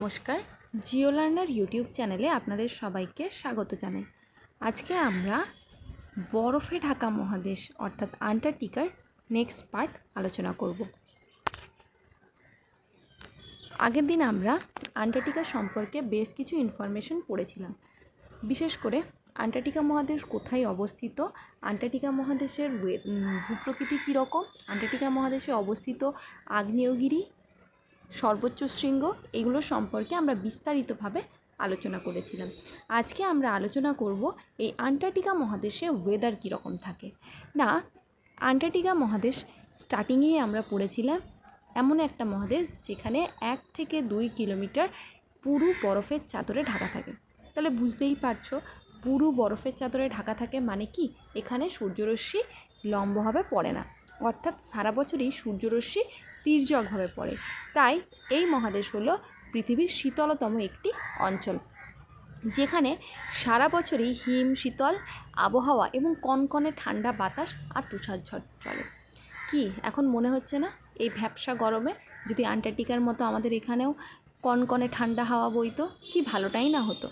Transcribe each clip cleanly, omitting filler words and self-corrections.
নমস্কার, Jio learner YouTube চ্যানেলে আপনাদের সবাইকে স্বাগত জানাই। আজকে আমরা বরফে ঢাকা মহাদেশ অর্থাৎ আন্টার্কটিকার নেক্সট পার্ট আলোচনা করব। আগের দিন আমরা আন্টার্কটিকা সম্পর্কে বেশ কিছু ইনফরমেশন পড়েছিলাম। বিশেষ করে আন্টার্কটিকা মহাদেশ কোথায় অবস্থিত, আন্টার্কটিকা মহাদেশের ভূপ্রকৃতি কীরকম, আন্টার্কটিকা মহাদেশে অবস্থিত আগ্নেয়গিরি, সর্বোচ্চ শৃঙ্গ, এগুলো সম্পর্কে আমরা বিস্তারিতভাবে আলোচনা করেছিলাম। আজকে আমরা আলোচনা করব এই আন্টার্কটিকা মহাদেশে ওয়েদার কীরকম থাকে। না, আন্টার্কটিকা মহাদেশ স্টার্টিংয়েই আমরা পড়েছিলাম এমন একটা মহাদেশ যেখানে 1 থেকে 2 কিলোমিটার পুরো বরফের চাদরে ঢাকা থাকে। তাহলে বুঝতেই পারছো, পুরো বরফের চাদরে ঢাকা থাকে মানে কি, এখানে সূর্যরশ্মি লম্বভাবে পড়ে না, অর্থাৎ সারা বছরই সূর্যরশ্মি তির্যকভাবে পড়ে। তাই এই মহাদেশ হলো পৃথিবীর শীতলতম একটি অঞ্চল, যেখানে সারা বছরই হিম শীতল আবহাওয়া এবং কনকনে ঠান্ডা বাতাস আর তুষারঝড় চলে। কি এখন মনে হচ্ছে না, এই ভ্যাপসা গরমে যদি আন্টার্কটিকার মতো আমাদের এখানেও কনকনে ঠান্ডা হাওয়া বইতো, কি ভালোটাই না হতো।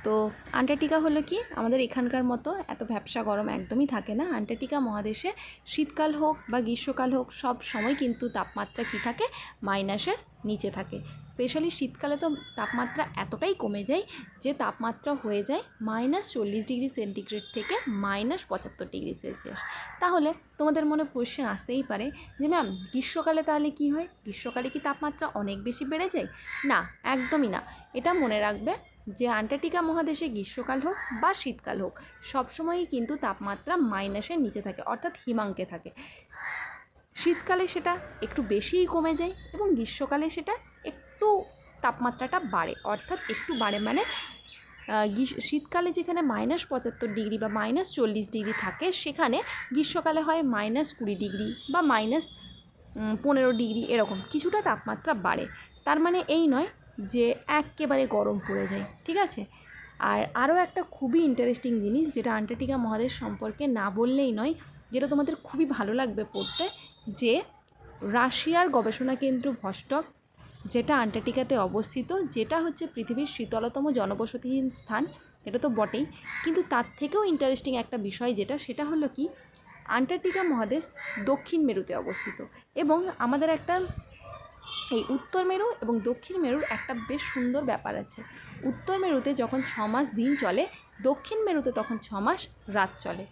তো আন্টার্কটিকা হলো কি, আমাদের এখানকার মতো এত ভ্যাপসা গরম একদমই থাকে না। আন্টার্কটিকা মহাদেশে শীতকাল হোক বা গ্রীষ্মকাল হোক, সব সময় কিন্তু তাপমাত্রা কী থাকে, মাইনাসের নিচে থাকে। স্পেশালি শীতকালে তো তাপমাত্রা এতটাই কমে যায় যে তাপমাত্রা হয়ে যায় -40°C থেকে -75°C। তাহলে তোমাদের মনে প্রশ্ন আসতেই পারে যে ম্যাম, গ্রীষ্মকালে তাহলে কি হয়? গ্রীষ্মকালে কি তাপমাত্রা অনেক বেশি বেড়ে যায়? না, একদমই না। এটা মনে রাখবে যে আন্টার্কটিকা মহাদেশে গ্রীষ্মকাল হোক বা শীতকাল হোক, সবসময়ই কিন্তু তাপমাত্রা মাইনাসের নিচে থাকে, অর্থাৎ হিমাঙ্কে থাকে। শীতকালে সেটা একটু বেশিই কমে যায় এবং গ্রীষ্মকালে সেটা একটু তাপমাত্রাটা বাড়ে, অর্থাৎ একটু বাড়ে মানে শীতকালে যেখানে -75° বা -40° থাকে, সেখানে গ্রীষ্মকালে হয় -20° বা -15°, এরকম কিছুটা তাপমাত্রা বাড়ে। তার মানে এই নয় যে একেবারে গরম পড়ে যায়, ঠিক আছে। আর আরও একটা খুবই ইন্টারেস্টিং জিনিস, যেটা আন্টার্কটিকা মহাদেশ সম্পর্কে না বললেই নয়, যেটা তোমাদের খুবই ভালো লাগবে পড়তে, যে রাশিয়ার গবেষণা কেন্দ্র ভস্টক, যেটা আন্টার্কটিকাতে অবস্থিত, যেটা হচ্ছে পৃথিবীর শীতলতম জনবসতিহীন স্থান, এটা তো বটেই, কিন্তু তার থেকেও ইন্টারেস্টিং একটা বিষয় সেটা হলো কি, আন্টার্কটিকা মহাদেশ দক্ষিণ মেরুতে অবস্থিত। এবং আমাদের একটা এই উত্তর মেরু এবং দক্ষিণ মেরুর একটা বেশ সুন্দর ব্যাপার আছে। উত্তর মেরুতে যখন 6 মাস দিন চলে, দক্ষিণ মেরুতে তখন 6 মাস রাত চলে।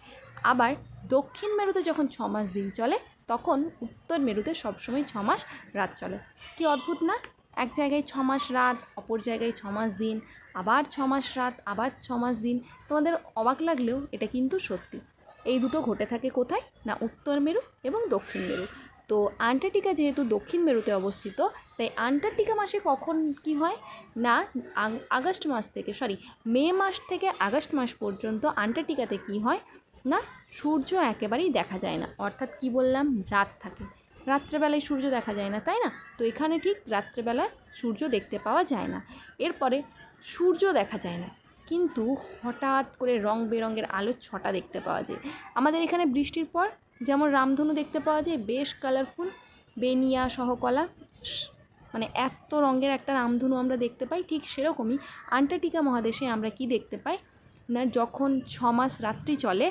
আবার দক্ষিণ মেরুতে যখন 6 মাস দিন চলে, তখন উত্তর মেরুতে সবসময় 6 মাস রাত চলে। কি অদ্ভুত না, এক জায়গায় 6 মাস রাত, অপর জায়গায় 6 মাস দিন, আবার 6 মাস রাত, আবার 6 মাস দিন। তোমাদের অবাক লাগলেও এটা কিন্তু সত্যি। এই দুটো ঘটে থাকে কোথায় না, উত্তর মেরু এবং দক্ষিণ মেরু। তো আন্টার্কটিকা যেহেতু দক্ষিণ মেরুতে অবস্থিত, তাই আন্টার্কটিকা মাসে কখন কি হয় না, মে মাস থেকে আগস্ট মাস পর্যন্ত আন্টার্কটিকাতে কি হয় না, সূর্য একেবারেই দেখা যায় না। অর্থাৎ কি বললাম, রাত থাকে, রাত্রেবেলায় সূর্য দেখা যায় না, তাই না? তো এখানে ঠিক রাত্রেবেলায় সূর্য দেখতে পাওয়া যায় না। এরপরে সূর্য দেখা যায় না, কিন্তু হঠাৎ করে রং বেরঙের আলোর ছটা দেখতে পাওয়া যায়। আমাদের এখানে বৃষ্টির পর যেমন রামধনু দেখতে পাওয়া যায়, বেশ কালারফুল, বেনিয়া সহকলা, মানে এত রঙের একটা রামধনু আমরা দেখতে পাই, ঠিক সেরকমই আন্টার্কটিকা মহাদেশে আমরা কি দেখতে পাই না, যখন 6 মাস রাত্রি চলে,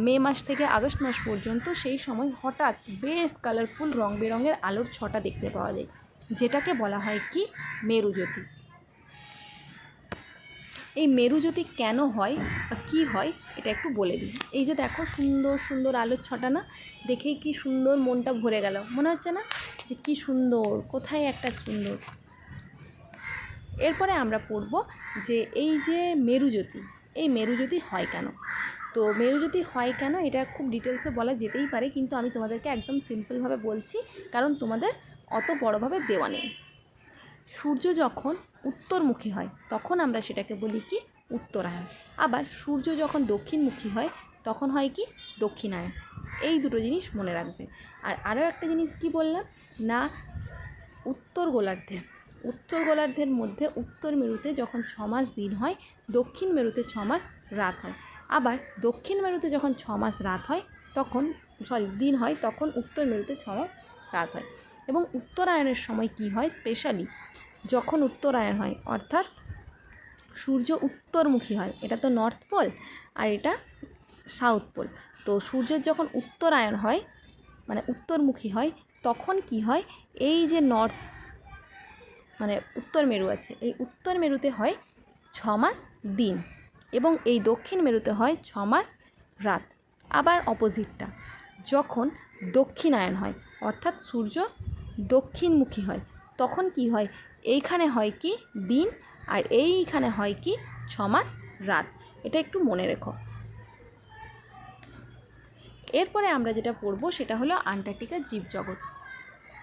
মে মাস থেকে আগস্ট মাস পর্যন্ত, সেই সময় হঠাৎ বেশ কালারফুল রং বেরঙের আলোর ছটা দেখতে পাওয়া যায়, যেটাকে বলা হয় কি, মেরুজ্যোতি। এই মেরুজ্যোতি কেন হয় বা কী হয় এটা একটু বলে দিই। এই যে দেখো, সুন্দর সুন্দর আলোর ছটা না, দেখেই কি সুন্দর, মনটা ভরে গেল, মনে হচ্ছে না যে কি সুন্দর, কোথায় একটা সুন্দর। এরপরে আমরা পড়ব যে এই যে মেরুজ্যোতি, এই মেরুজ্যোতি হয় কেন। তো মেরুজ্যোতি হয় কেন এটা খুব ডিটেলসে বলা যেতেই পারে, কিন্তু আমি তোমাদেরকে একদম সিম্পলভাবে বলছি, কারণ তোমাদের অত বড়োভাবে দেওয়া নেই। সূর্য যখন উত্তরমুখী হয়, তখন আমরা সেটাকে বলি কি, উত্তরায়ণ। আবার সূর্য যখন দক্ষিণমুখী হয়, তখন হয় কি, দক্ষিণায়ন। এই দুটো জিনিস মনে রাখবে। আর আরও একটা জিনিস কি বললাম না, উত্তর গোলার্ধের মধ্যে উত্তর মেরুতে যখন 6 মাস দিন হয়, দক্ষিণ মেরুতে 6 মাস রাত হয়। আবার দক্ষিণ মেরুতে যখন 6 মাস রাত হয়, তখন দিন হয়, তখন উত্তর মেরুতে 6 মাস রাত হয়। এবং উত্তরায়ণের সময় কি হয়, স্পেশালি যখন উত্তরায়ণ হয় অর্থাৎ সূর্য উত্তরমুখী হয়, এটা তো নর্থ পোল আর এটা সাউথ পোল, তো সূর্যের যখন উত্তরায়ণ হয় মানে উত্তরমুখী হয়, তখন কি হয়, এই যে নর্থ মানে উত্তর মেরু আছে, এই উত্তর মেরুতে হয় 6 মাস দিন এবং এই দক্ষিণ মেরুতে হয় 6 মাস রাত। আবার অপোজিটটা, যখন দক্ষিণায়ন হয় অর্থাৎ সূর্য দক্ষিণমুখী হয়, তখন কি হয়, এইখানে হয় কি দিন আর এইখানে হয় কি 6 মাস রাত। এটা একটু মনে রেখো। এরপরে আমরা যেটা পড়বো সেটা হলো আন্টার্কটিকার জীবজগৎ।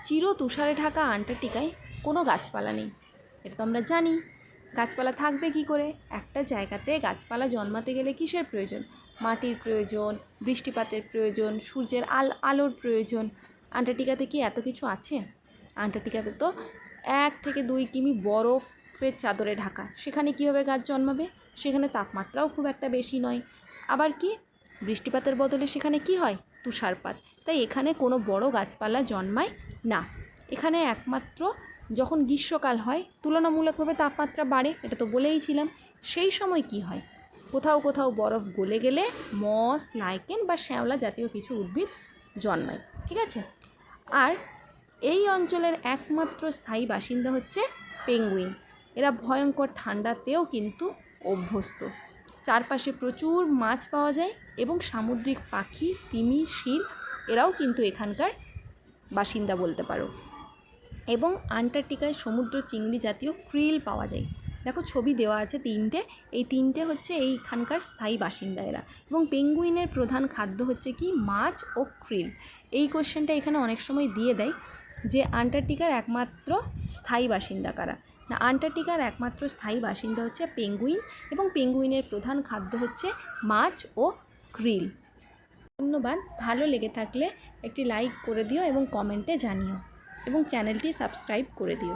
চির তুষারে ঢাকা আন্টার্কটিকায় কোনো গাছপালা নেই, এটা তো আমরা জানি। গাছপালা থাকবে কি করে? একটা জায়গাতে গাছপালা জন্মাতে গেলে কিসের প্রয়োজন? মাটির প্রয়োজন, বৃষ্টিপাতের প্রয়োজন, সূর্যের আলোর প্রয়োজন। আন্টার্কটিকাতে কি এত কিছু আছে? আন্টার্কটিকাতে তো 1 থেকে 2 কিমি বরফের চাদরে ঢাকা, সেখানে কীভাবে গাছ জন্মাবে? সেখানে তাপমাত্রাও খুব একটা বেশি নয়। আবার কি বৃষ্টিপাতের বদলে সেখানে কি হয়? তুষারপাত। তাই এখানে কোনো বড় গাছপালা জন্মায় না। এখানে একমাত্র যখন গ্রীষ্মকাল হয় তুলনামূলকভাবে তাপমাত্রা বাড়ে, এটা তো বলেইছিলাম। সেই সময় কি হয়, কোথাও কোথাও বরফ গলে গেলে মস, লাইকেন বা শ্যাওলা জাতীয় কিছু উদ্ভিদ জন্মায়, ঠিক আছে? আর এই অঞ্চলের একমাত্র স্থায়ী বাসিন্দা হচ্ছে পেঙ্গুইন। এরা ভয়ঙ্কর ঠান্ডাতেও কিন্তু অভ্যস্ত। চারপাশে প্রচুর মাছ পাওয়া যায় এবং সামুদ্রিক পাখি, তিমি, শিল এরাও কিন্তু এখানকার বাসিন্দা বলতে পারো। এবং আন্টার্কটিকায় সমুদ্র চিংড়ি জাতীয় ক্রিল পাওয়া যায়। দেখো ছবি দেওয়া আছে 3টে, এই 3টে হচ্ছে এইখানকার স্থায়ী বাসিন্দা এরা। এবং পেঙ্গুইনের প্রধান খাদ্য হচ্ছে কি মাছ ও ক্রিল। এই কোশ্চেনটা এখানে অনেক সময় দিয়ে দেয় যে আন্টার্কটিকার একমাত্র স্থায়ী বাসিন্দা কারা। না, আন্টার্কটিকার একমাত্র স্থায়ী বাসিন্দা হচ্ছে পেঙ্গুইন এবং পেঙ্গুইনের প্রধান খাদ্য হচ্ছে মাছ ও ক্রিল। ধন্যবাদ। ভালো লেগে থাকলে একটি লাইক করে দিও এবং কমেন্টে জানিও এবং চ্যানেলটি সাবস্ক্রাইব করে দিও।